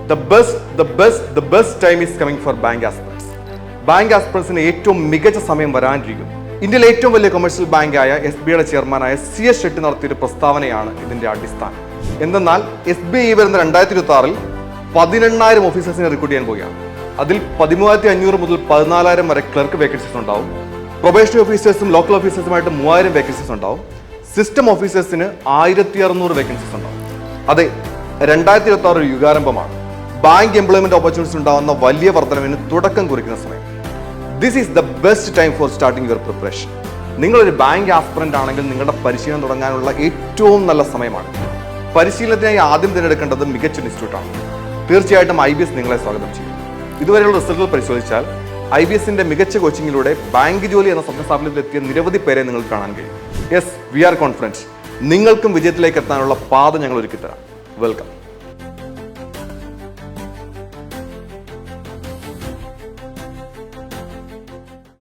the best time is coming for bank aspirants. Bank ആസ്പിറൻസിന് ഏറ്റവും മികച്ച സമയം വരാനിരിക്കുന്നു. ഇന്ത്യയിലെ ഏറ്റവും വലിയ കൊമേഴ്ഷ്യൽ ബാങ്കായ SBIയുടെ ചെയർമാനായ CS ഷെട്ടി നടത്തിയൊരു പ്രസ്താവനയാണ് ഇതിന്റെ അടിസ്ഥാനം. എന്തെന്നാൽ SBI വരുന്ന 2026-ൽ 18,000 ഓഫീസേഴ്സിനെ റിക്രൂട്ട് ചെയ്യാൻ പോവുകയാണ്. അതിൽ 13,500 മുതൽ 14,000 വരെ ക്ലർക്ക് വേക്കൻസീസ് ഉണ്ടാവും. പ്രൊബേഷണറി ഓഫീസേഴ്സും ലോക്കൽ ഓഫീസേഴ്സുമായിട്ട് 3,000 വേക്കൻസീസ് ഉണ്ടാവും. സിസ്റ്റം ഓഫീസേഴ്സിന് 1,600 വേക്കൻസീസ് ഉണ്ടാവും. അതെ, 2026 ഒരു യുഗാരംഭമാണ്. ബാങ്ക് എംപ്ലോയ്മെന്റ് ഓപ്പർച്യൂണിറ്റീസ് ഉണ്ടാകുന്ന വലിയ വർധനവിന് തുടക്കം കുറിക്കുന്ന സമയം. This is the best time for starting your preparation. നിങ്ങളൊരു ബാങ്ക് ആസ്പിറന്റ് ആണെങ്കിൽ നിങ്ങളുടെ പരിശീലനം തുടങ്ങാനുള്ള ഏറ്റവും നല്ല സമയമാണ്. പരിശീലനത്തിനായി ആദ്യം തിരഞ്ഞെടുക്കേണ്ടത് മികച്ച ഇൻസ്റ്റിറ്റ്യൂട്ടാണ്. തീർച്ചയായിട്ടും IBS നിങ്ങളെ സ്വാഗതം ചെയ്യും. ഇതുവരെയുള്ള റിസൾട്ടുകൾ പരിശോധിച്ചാൽ IBSന്റെ മികച്ച കോച്ചിങ്ങിലൂടെ ബാങ്ക് ജോലി എന്ന സ്വപ്ന സ്ഥാപനത്തിലെത്തിയ നിരവധി പേരെ നിങ്ങൾക്ക് കാണാൻ കഴിയും. Yes, we are confident. നിങ്ങൾക്കും വിജയത്തിലേക്ക് എത്താനുള്ള പാത ഞങ്ങൾ ഒരുക്കിത്തരാം. വെൽക്കം.